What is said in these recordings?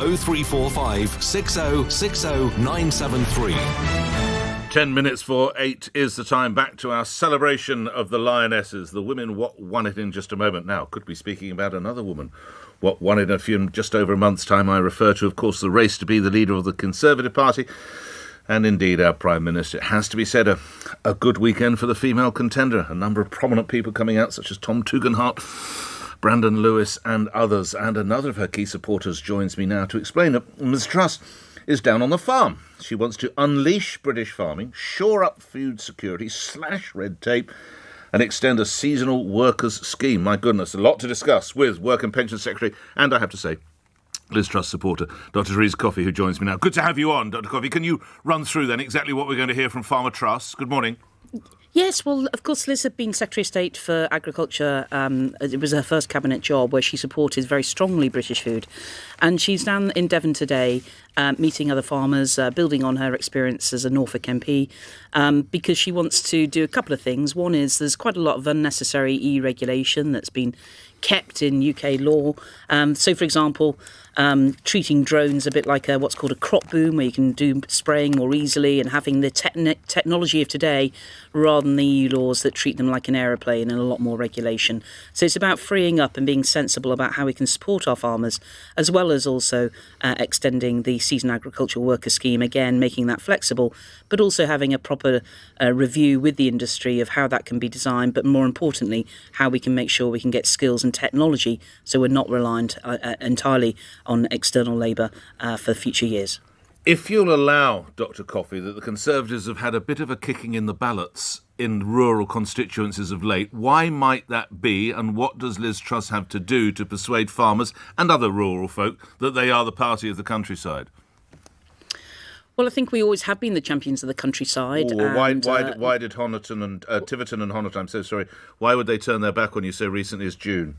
0345 6060 973. 10 minutes for 8 is the time. Back to our celebration of the Lionesses. The women what won it in just a moment. Now, could be speaking about another woman. What won it in just over a month's time. I refer to, of course, the race to be the leader of the Conservative Party. And indeed, our Prime Minister. It has to be said, a good weekend for the female contender. A number of prominent people coming out, such as Tom Tugendhat, Brandon Lewis and others. And another of her key supporters joins me now to explain that Ms Truss is down on the farm. She wants to unleash British farming, shore up food security, slash red tape, and extend a seasonal workers scheme. My goodness, a lot to discuss with Work and Pension Secretary, and I have to say, Liz Truss supporter, Dr. Thérèse Coffey, who joins me now. Good to have you on, Dr. Coffey. Can you run through then exactly what we're going to hear from Farmer Truss? Good morning. Yes, well, of course, Liz had been Secretary of State for Agriculture. It was her first cabinet job where she supported very strongly British food. And she's down in Devon today meeting other farmers, building on her experience as a Norfolk MP, because she wants to do a couple of things. One is there's quite a lot of unnecessary EU regulation that's been kept in UK law. So, for example, treating drones a bit like what's called a crop boom, where you can do spraying more easily, and having the technology of today rather than the EU laws that treat them like an aeroplane and a lot more regulation. So it's about freeing up and being sensible about how we can support our farmers, as well as also extending the season agricultural worker scheme, again, making that flexible, but also having a proper review with the industry of how that can be designed, but more importantly, how we can make sure we can get skills and technology so we're not reliant entirely on external labour for future years. If you'll allow, Dr. Coffey, that the Conservatives have had a bit of a kicking in the ballots in rural constituencies of late, why might that be, and what does Liz Truss have to do to persuade farmers and other rural folk that they are the party of the countryside? Well, I think we always have been the champions of the countryside. Why did Honiton and Tiverton and Honiton, I'm so sorry, why would they turn their back on you so recently as June?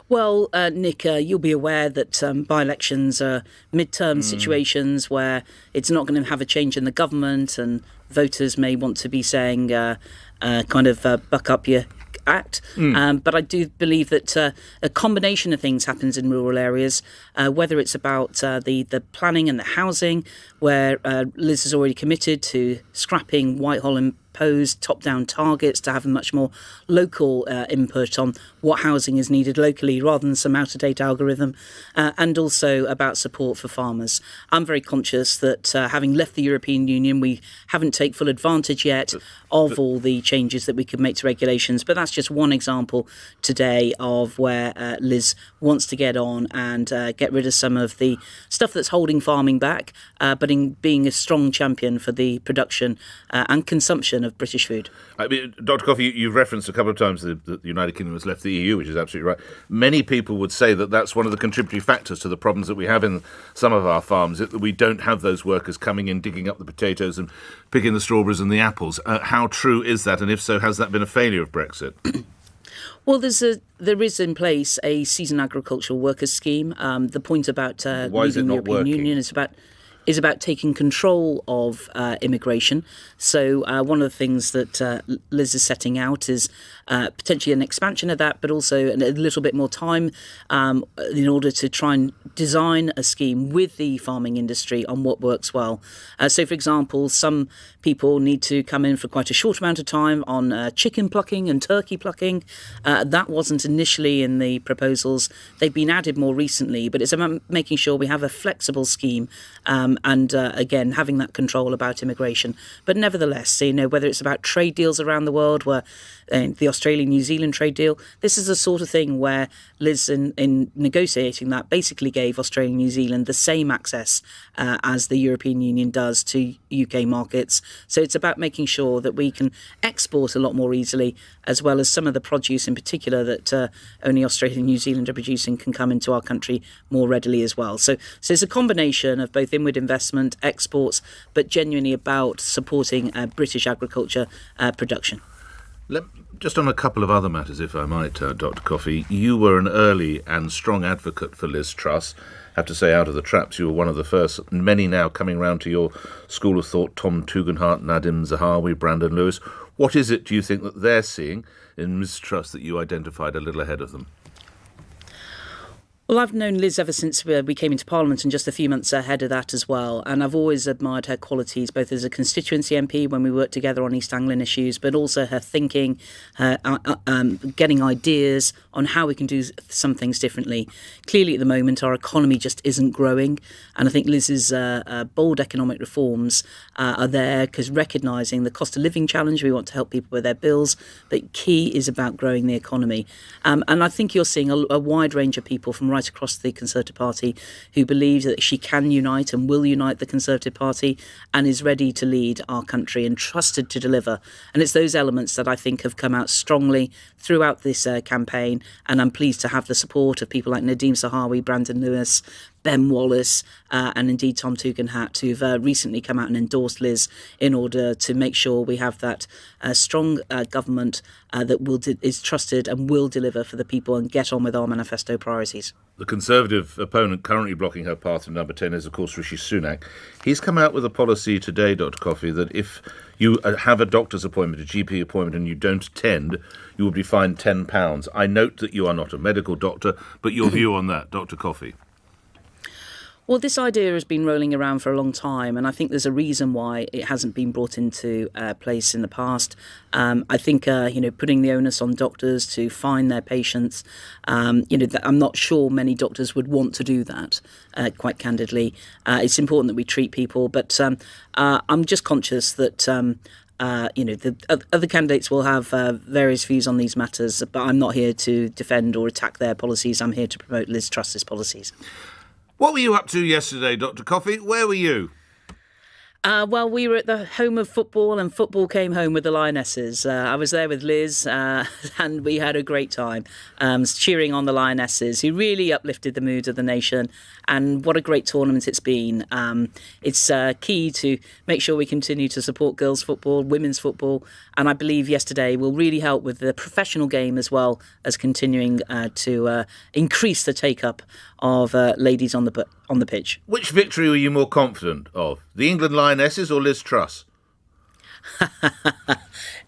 Well, Nick, you'll be aware that by-elections are midterm situations where it's not going to have a change in the government, and voters may want to be saying, buck up your act. But I do believe that a combination of things happens in rural areas, whether it's about the planning and the housing, where Liz has already committed to scrapping Whitehall imposed top-down targets to have a much more local input on what housing is needed locally rather than some out-of-date algorithm, and also about support for farmers. I'm very conscious that having left the European Union, we haven't taken full advantage yet of all the changes that we could make to regulations, but that's just one example today of where Liz wants to get on and get rid of some of the stuff that's holding farming back, but in being a strong champion for the production and consumption of British food. I mean, Dr. Coffey, you've referenced a couple of times that the United Kingdom has left the EU, which is absolutely right. Many people would say that that's one of the contributory factors to the problems that we have in some of our farms, that we don't have those workers coming in, digging up the potatoes and picking the strawberries and the apples. How true is that? And if so, has that been a failure of Brexit? Well, there is in place a season agricultural workers scheme. The point about leaving the European Union is about taking control of immigration. So one of the things that Liz is setting out is potentially an expansion of that, but also a little bit more time in order to try and design a scheme with the farming industry on what works well. So, for example, some people need to come in for quite a short amount of time on chicken plucking and turkey plucking. That wasn't initially in the proposals. They've been added more recently, but it's about making sure we have a flexible scheme and again, having that control about immigration. But nevertheless, whether it's about trade deals around the world, where the Australia-New Zealand trade deal, this is the sort of thing where Liz, in negotiating that, basically gave Australia and New Zealand the same access as the European Union does to UK markets. So it's about making sure that we can export a lot more easily, as well as some of the produce in particular that only Australia and New Zealand are producing can come into our country more readily as well. So it's a combination of both inward investment, exports, but genuinely about supporting British agriculture production. Just on a couple of other matters, if I might, Dr. Coffey, you were an early and strong advocate for Liz Truss. I have to say, out of the traps, you were one of the first, many now coming round to your school of thought, Tom Tugendhat, Nadim Zahawi, Brandon Lewis. What is it, do you think, that they're seeing in Ms Truss that you identified a little ahead of them? Well, I've known Liz ever since we came into Parliament, and just a few months ahead of that as well. And I've always admired her qualities, both as a constituency MP when we worked together on East Anglian issues, but also her thinking, her getting ideas on how we can do some things differently. Clearly, at the moment, our economy just isn't growing. And I think Liz's bold economic reforms are there because recognising the cost of living challenge, we want to help people with their bills. But key is about growing the economy. And I think you're seeing a wide range of people from right across the Conservative Party who believe that she can unite and will unite the Conservative Party and is ready to lead our country and trusted to deliver. And it's those elements that I think have come out strongly throughout this campaign, and I'm pleased to have the support of people like Nadeem Sahawi, Brandon Lewis, Ben Wallace and indeed Tom Tugendhat, who've recently come out and endorsed Liz in order to make sure we have that strong government that is trusted and will deliver for the people and get on with our manifesto priorities. The Conservative opponent currently blocking her path to number 10 is, of course, Rishi Sunak. He's come out with a policy today, Dr. Coffey, that if you have a doctor's appointment, a GP appointment, and you don't attend, you will be fined £10. I note that you are not a medical doctor, but your view on that, Dr. Coffey? Well, this idea has been rolling around for a long time, and I think there's a reason why it hasn't been brought into place in the past. I think, putting the onus on doctors to find their patients, I'm not sure many doctors would want to do that, quite candidly. It's important that we treat people, but I'm just conscious that the other candidates will have various views on these matters, but I'm not here to defend or attack their policies. I'm here to promote Liz Truss's policies. What were you up to yesterday, Dr. Coffey? Where were you? Well, we were at the home of football, and football came home with the Lionesses. I was there with Liz, and we had a great time cheering on the Lionesses, who really uplifted the mood of the nation. And what a great tournament it's been. It's key to make sure we continue to support girls' football, women's football, and I believe yesterday will really help with the professional game as well as continuing to increase the take-up of ladies on the pitch. Which victory were you more confident of? The England Lionesses or Liz Truss?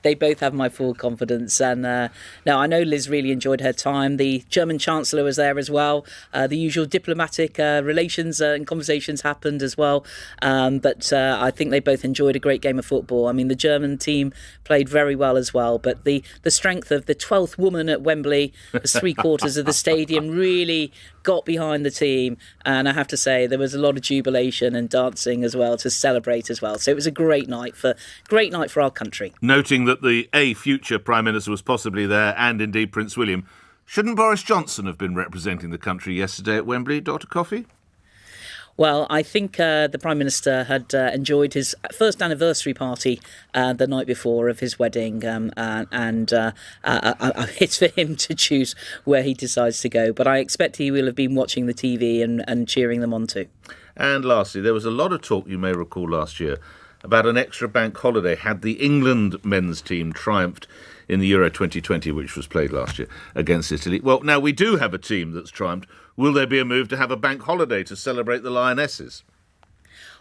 They both have my full confidence. And no, I know Liz really enjoyed her time. The German Chancellor was there as well. The usual diplomatic relations and conversations happened as well. But I think they both enjoyed a great game of football. I mean, the German team played very well as well. But the strength of the 12th woman at Wembley, as 3/4 of the stadium really got behind the team. And I have to say, there was a lot of jubilation and dancing as well to celebrate as well. So it was a great night for our country. Noting that the future Prime Minister was possibly there, and indeed Prince William, shouldn't Boris Johnson have been representing the country yesterday at Wembley, Dr. Coffey? Well, I think the Prime Minister had enjoyed his first anniversary party the night before of his wedding, and it's for him to choose where he decides to go. But I expect he will have been watching the TV and cheering them on too. And lastly, there was a lot of talk, you may recall, last year about an extra bank holiday had the England men's team triumphed in the Euro 2020, which was played last year against Italy. Well, now we do have a team that's triumphed. Will there be a move to have a bank holiday to celebrate the Lionesses?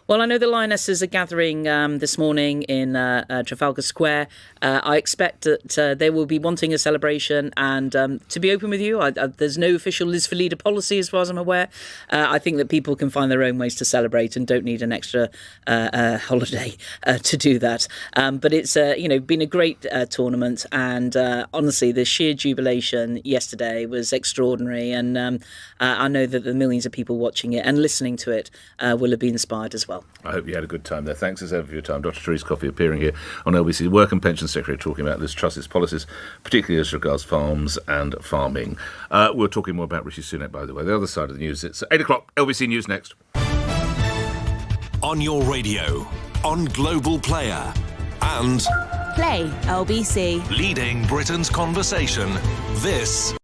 Well, I know the Lionesses are gathering this morning in Trafalgar Square. I expect that they will be wanting a celebration. And to be open with you, there's no official Liz for Leader policy as far as I'm aware. I think that people can find their own ways to celebrate and don't need an extra holiday to do that. But it's been a great tournament. And honestly, the sheer jubilation yesterday was extraordinary. And I know that the millions of people watching it and listening to it will have been inspired as well. I hope you had a good time there. Thanks as ever for your time. Dr. Thérèse Coffey appearing here on LBC Work and Pension Secretary, talking about Liz Truss's policies, particularly as regards farms and farming. We're talking more about Rishi Sunak, by the way. The other side of the news, it's 8 o'clock. LBC News next. On your radio, on Global Player, and Play LBC. leading Britain's conversation. This